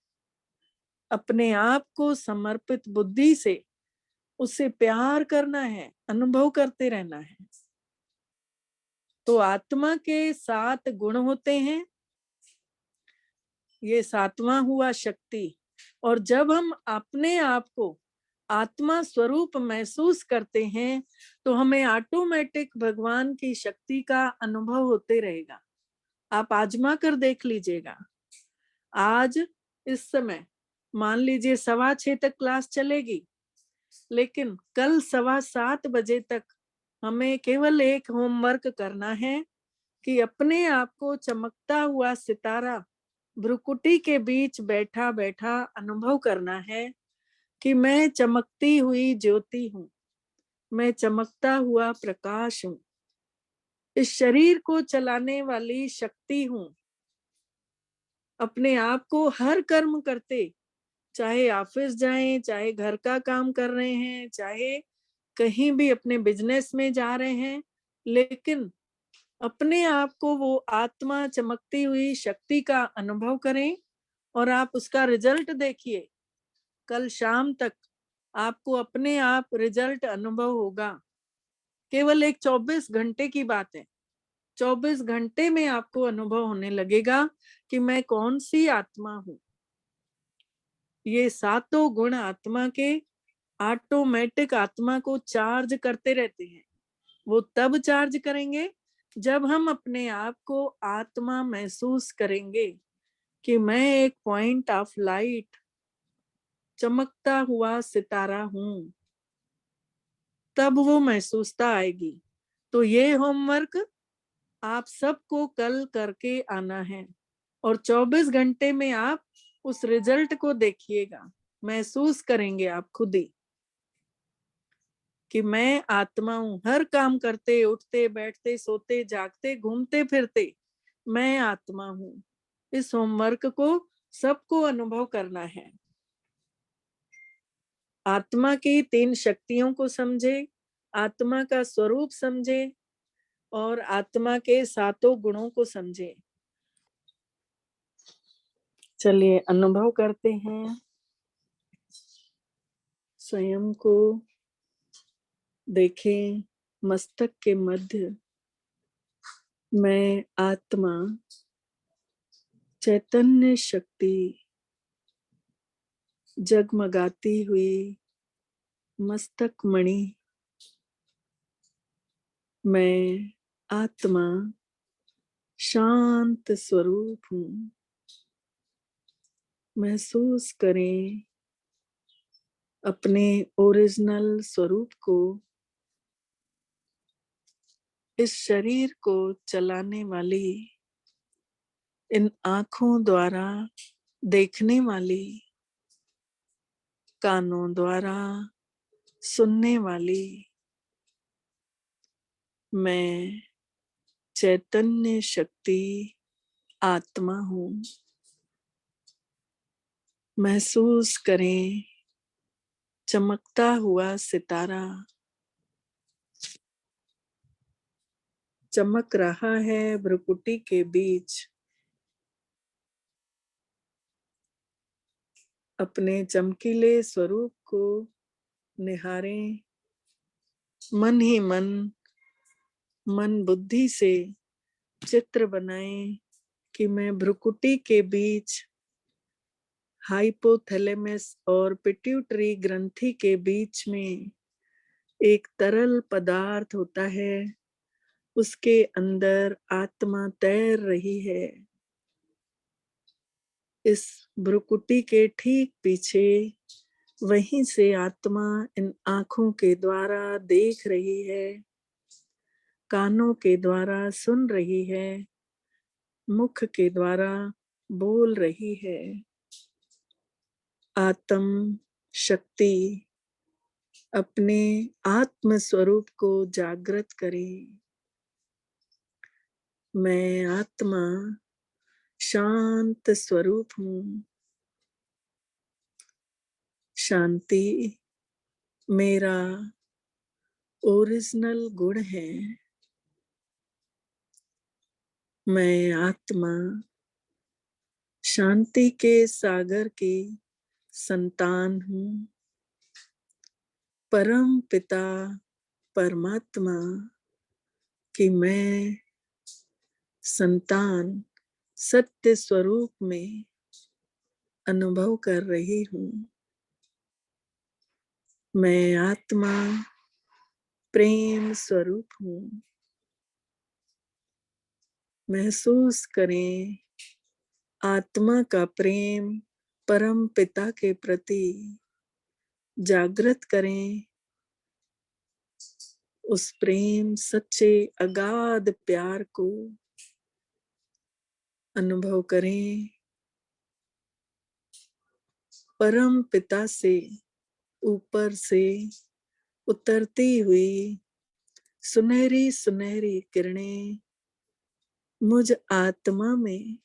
अपने आप को समर्पित बुद्धि से उससे प्यार करना है, अनुभव करते रहना है। तो आत्मा के 7 गुण होते हैं। ये सातवां हुआ शक्ति। और जब हम अपने आप को आत्मा स्वरूप महसूस करते हैं तो हमें ऑटोमेटिक भगवान की शक्ति का अनुभव होते रहेगा। आप आजमा कर देख लीजिएगा। आज इस समय मान लीजिए 6:15 तक क्लास चलेगी, लेकिन कल 7:15 बजे तक हमें केवल एक होमवर्क करना है कि अपने आप को चमकता हुआ सितारा भ्रुकुटी के बीच बैठा बैठा अनुभव करना है कि मैं चमकती हुई ज्योति हूँ, मैं चमकता हुआ प्रकाश हूँ, इस शरीर को चलाने वाली शक्ति हूँ। अपने आप को हर कर्म करते, चाहे ऑफिस जाएं, चाहे घर का काम कर रहे हैं, चाहे कहीं भी अपने बिजनेस में जा रहे हैं, लेकिन अपने आप को वो आत्मा चमकती हुई शक्ति का अनुभव करें और आप उसका रिजल्ट देखिए। कल शाम तक आपको अपने आप रिजल्ट अनुभव होगा। केवल एक 24 घंटे की बात है। 24 घंटे में आपको अनुभव होने लगेगा कि मैं कौन सी आत्मा हूँ। ये सातों गुण आत्मा के ऑटोमेटिक आत्मा को चार्ज करते रहते हैं। वो तब चार्ज करेंगे जब हम अपने आप को आत्मा महसूस करेंगे कि मैं एक पॉइंट ऑफ लाइट, चमकता हुआ सितारा हूँ, तब वो महसूसता आएगी। तो ये होमवर्क आप सबको कल करके आना है और 24 घंटे में आप उस रिजल्ट को देखिएगा, महसूस करेंगे आप खुद ही कि मैं आत्मा हूँ। हर काम करते, उठते, बैठते, सोते, जागते, घूमते फिरते मैं आत्मा हूँ। इस होमवर्क को सबको अनुभव करना है। आत्मा की 3 शक्तियों को समझे, आत्मा का स्वरूप समझे और आत्मा के सातों गुणों को समझे। चलिए अनुभव करते हैं। स्वयं को देखें, मस्तक के मध्य मैं आत्मा चैतन्य शक्ति जगमगाती हुई मस्तक मणि, मैं आत्मा शांत स्वरूप हूँ। महसूस करें अपने ओरिजिनल स्वरूप को, इस शरीर को चलाने वाली, इन आंखों द्वारा देखने वाली, कानों द्वारा सुनने वाली मैं चैतन्य शक्ति आत्मा हूँ। महसूस करें चमकता हुआ सितारा चमक रहा है भ्रुकुटी के बीच। अपने चमकीले स्वरूप को निहारें। मन ही मन बुद्धि से चित्र बनाएं कि मैं भ्रुकुटी के बीच हाइपोथैलेमस और पिट्यूटरी ग्रंथि के बीच में एक तरल पदार्थ होता है, उसके अंदर आत्मा तैर रही है। इस भ्रुकुटी के ठीक पीछे वहीं से आत्मा इन आंखों के द्वारा देख रही है, कानों के द्वारा सुन रही है, मुख के द्वारा बोल रही है। आत्म शक्ति अपने आत्म स्वरूप को जागृत करें। मैं आत्मा शांत स्वरूप हूँ। शांति मेरा ओरिजिनल गुण है। मैं आत्मा शांति के सागर की संतान हूँ। परम पिता परमात्मा की मैं संतान सत्य स्वरूप में अनुभव कर रही हूँ। मैं आत्मा प्रेम स्वरूप हूँ। महसूस करें आत्मा का प्रेम परम पिता के प्रति। जागृत करें उस प्रेम सच्चे अगाध प्यार को। अनुभव करें परम पिता से ऊपर से उतरती हुई सुनहरी सुनहरी किरणें मुझ आत्मा में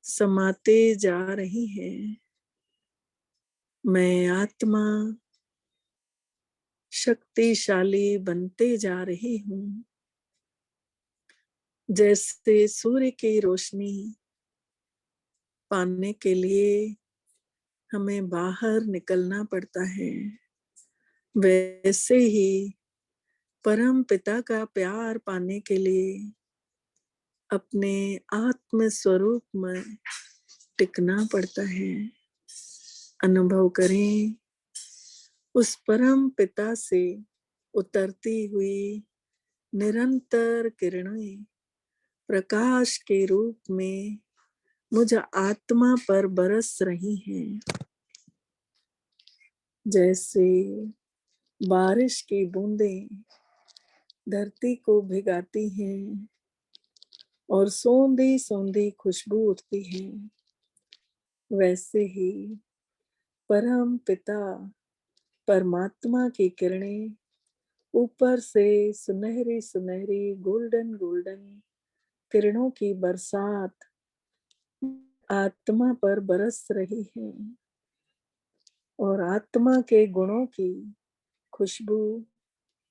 समाते जा रही हैं। मैं आत्मा शक्तिशाली बनते जा रही हूँ। जैसे सूर्य की रोशनी पाने के लिए हमें बाहर निकलना पड़ता है, वैसे ही परम पिता का प्यार पाने के लिए अपने आत्म स्वरूप में टिकना पड़ता है। अनुभव करें उस परम पिता से उतरती हुई निरंतर किरणें प्रकाश के रूप में मुझ आत्मा पर बरस रही हैं। जैसे बारिश की बूंदें धरती को भिगाती हैं और सौंधी सौंधी खुशबू उठती है, वैसे ही परम पिता परमात्मा की किरणें ऊपर से सुनहरी सुनहरी गोल्डन गोल्डन किरणों की बरसात आत्मा पर बरस रही है और आत्मा के गुणों की खुशबू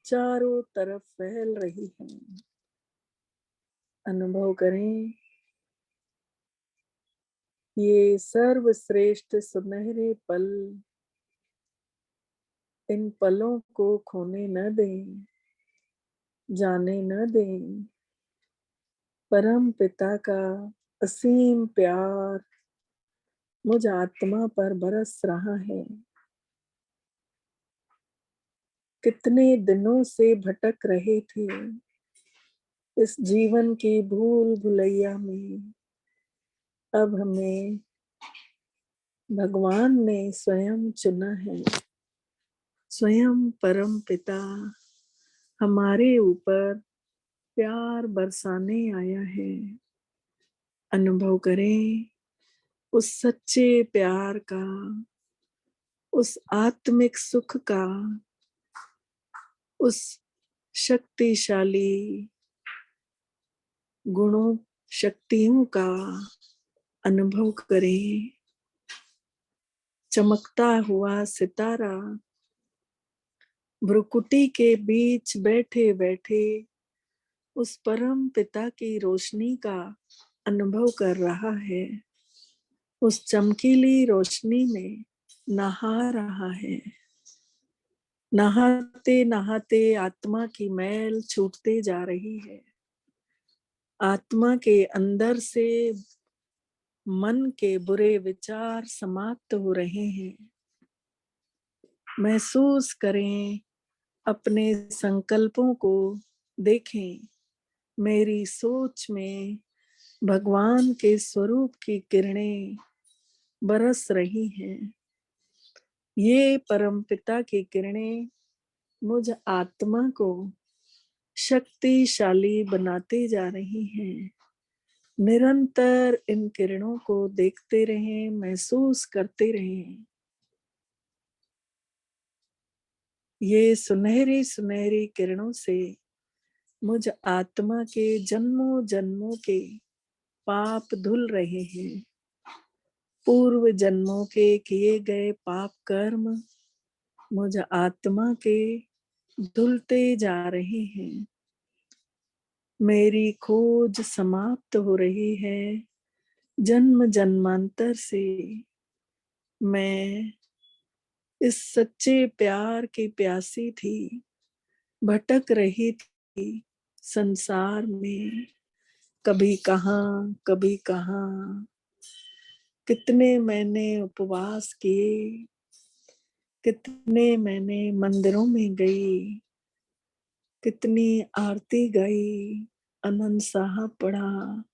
चारों तरफ फैल रही है। अनुभव करें ये सर्वश्रेष्ठ सुनहरे पल। इन पलों को खोने न दें, जाने न दें। परम पिता का असीम प्यार मुझ आत्मा पर बरस रहा है। कितने दिनों से भटक रहे थे इस जीवन की भूल भुलैया में। अब हमें भगवान ने स्वयं चुना है। स्वयं परम पिता हमारे ऊपर प्यार बरसाने आया है। अनुभव करें उस सच्चे प्यार का, उस आत्मिक सुख का, उस शक्तिशाली गुणों शक्तियों का अनुभव करें। चमकता हुआ सितारा भ्रुकुटी के बीच बैठे बैठे उस परम पिता की रोशनी का अनुभव कर रहा है। उस चमकीली रोशनी में नहा रहा है। नहाते नहाते आत्मा की मैल छूटते जा रही है। आत्मा के अंदर से मन के बुरे विचार समाप्त हो रहे हैं। महसूस करें अपने संकल्पों को। देखें मेरी सोच में भगवान के स्वरूप की किरणें बरस रही हैं। ये परमपिता की किरणें मुझ आत्मा को शक्तिशाली बनाते जा रही हैं। निरंतर इन किरणों को देखते रहें, महसूस करते रहें। ये सुनहरी सुनहरी किरणों से मुझ आत्मा के जन्मों जन्मों के पाप धुल रहे हैं। पूर्व जन्मों के किए गए पाप कर्म मुझ आत्मा के धुलते जा रहे हैं। मेरी खोज समाप्त हो रही है। जन्म जन्मांतर से मैं इस सच्चे प्यार की प्यासी थी, भटक रही थी संसार में, कभी कहाँ कभी कहाँ। कितने मैंने उपवास किए, कितने मैंने मंदिरों में गई, कितनी आरती गाई, आनंद साहब पढ़ा,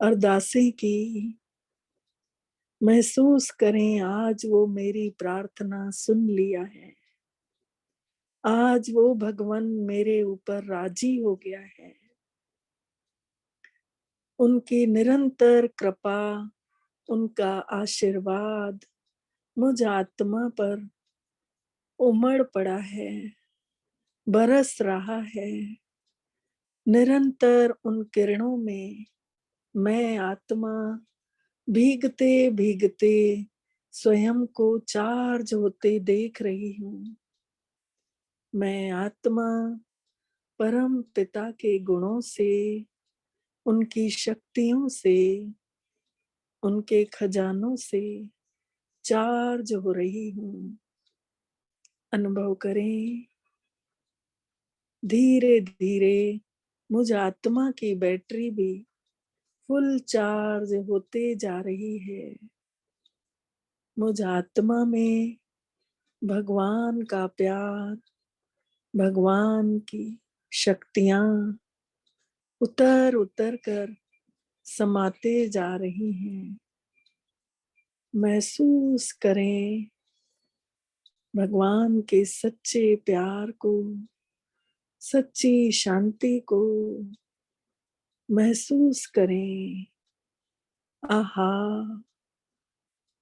अरदासें की। महसूस करें आज वो मेरी प्रार्थना सुन लिया है, आज वो भगवान मेरे ऊपर राजी हो गया है। उनकी निरंतर कृपा, उनका आशीर्वाद मुझ आत्मा पर उमड़ पड़ा है, बरस रहा है। निरंतर उन किरणों में मैं आत्मा भीगते भीगते स्वयं को चार्ज होते देख रही हूँ। मैं आत्मा परम पिता के गुणों से, उनकी शक्तियों से, उनके खजानों से चार्ज हो रही हूँ। अनुभव करें, धीरे धीरे मुझ आत्मा की बैटरी भी फुल चार्ज होते जा रही है। मुझ आत्मा में भगवान का प्यार, भगवान की शक्तियां उतर उतर कर समाते जा रही हैं। महसूस करें भगवान के सच्चे प्यार को, सच्ची शांति को महसूस करें। आहा,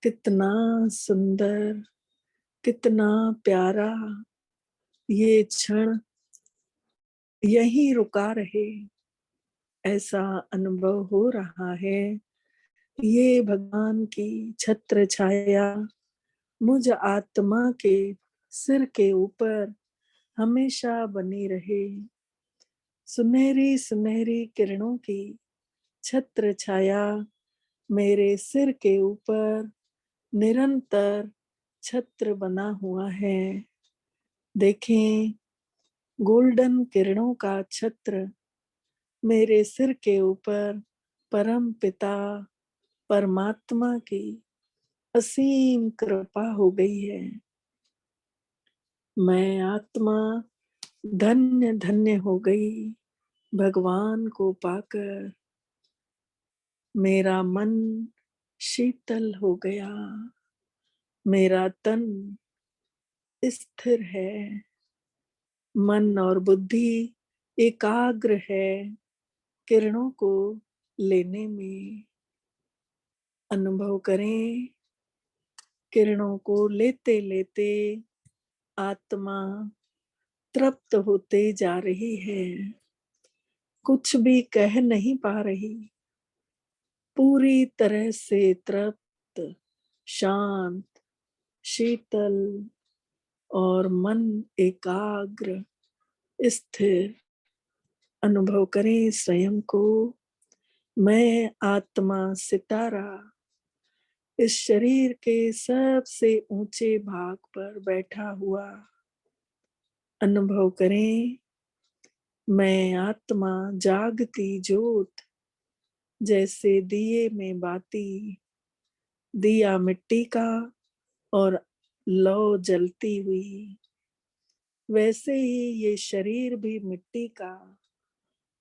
कितना सुंदर, कितना प्यारा ये क्षण यहीं रुका रहे, ऐसा अनुभव हो रहा है। ये भगवान की छत्र छाया मुझ आत्मा के सिर के ऊपर हमेशा बनी रहे। सुनहरी सुनहरी किरणों की छत्र छाया मेरे सिर के ऊपर निरंतर छत्र बना हुआ है। देखें, गोल्डन किरणों का छत्र मेरे सिर के ऊपर परम पिता परमात्मा की असीम कृपा हो गई है। मैं आत्मा धन्य धन्य हो गई भगवान को पाकर। मेरा मन शीतल हो गया, मेरा तन स्थिर है, मन और बुद्धि एकाग्र है किरणों को लेने में। अनुभव करें, किरणों को लेते लेते आत्मा तृप्त होते जा रही है, कुछ भी कह नहीं पा रही, पूरी तरह से तृप्त, शांत, शीतल और मन एकाग्र, स्थिर। अनुभव करें स्वयं को। मैं आत्मा सितारा इस शरीर के सबसे ऊंचे भाग पर बैठा हुआ। अनुभव करें, मैं आत्मा जागती ज्योत, जैसे दिए में बाती, दिया मिट्टी का और लौ जलती हुई, वैसे ही ये शरीर भी मिट्टी का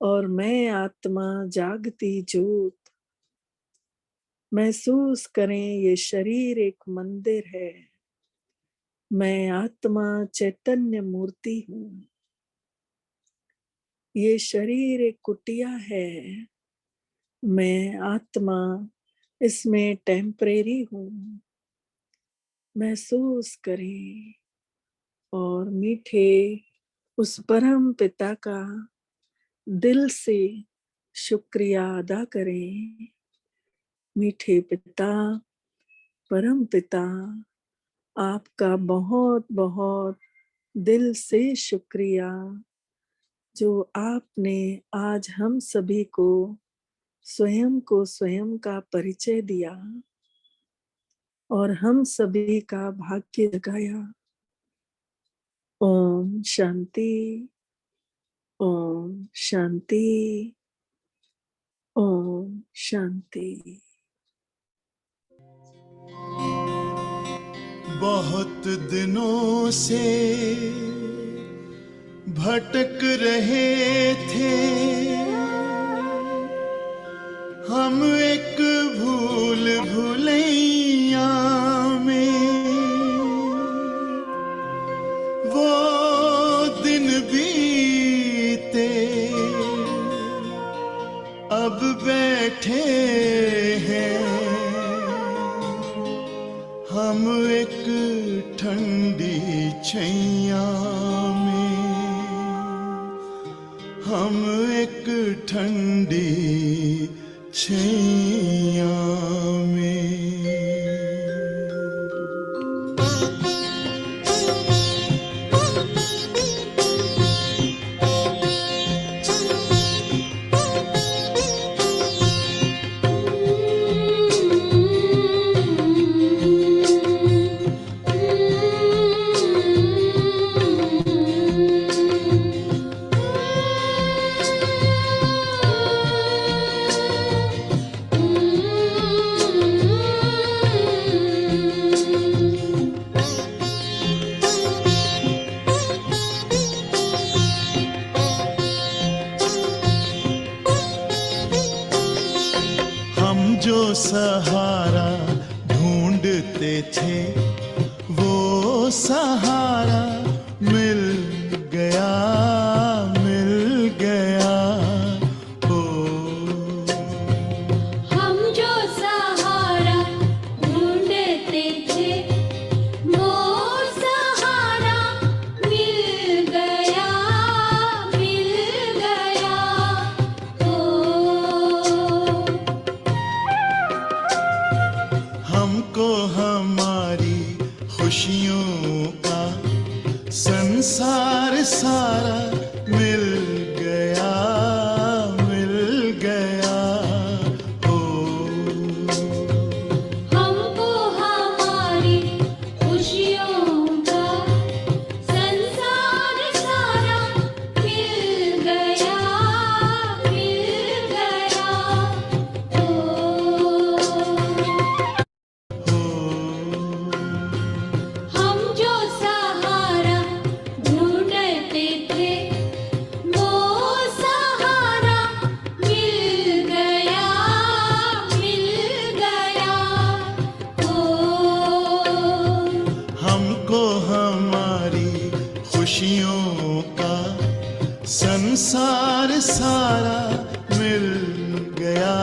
और मैं आत्मा जागती ज्योत। महसूस करें ये शरीर एक मंदिर है, मैं आत्मा चैतन्य मूर्ति हूँ। ये शरीर एक कुटिया है, मैं आत्मा इसमें टेम्परेरी हूँ। महसूस करें और मीठे उस परम पिता का दिल से शुक्रिया अदा करें। मीठे पिता, परम पिता, आपका बहुत बहुत दिल से शुक्रिया, जो आपने आज हम सभी को स्वयं का परिचय दिया और हम सभी का भाग्य जगाया। ओम शांति, ओम शांति, ओम शांति। बहुत दिनों से भटक रहे थे हम एक भूल भुलैया में, वो दिन बीते अब बैठे हैं हम एक ठंडी छैया में, हम एक ठंडी छैया में। जो सहारा ढूंढते थे वो सहारा मिल गया, मिल गया। ओ हम जो सहारा ढूंढते थे वो सहारा मिल गया, मिल गया। हमको हमारी खुशियों का संसार सारा मिल गया, मिल गया। ओ हमको हमारी खुशियों का संसार सारा मिल गया, मिल गया। हम जो सहारा ढूंढते थे वो सहारा मिल गया, मिल गया। हमको हमारी खुशियों का संसार सारा मिल गया,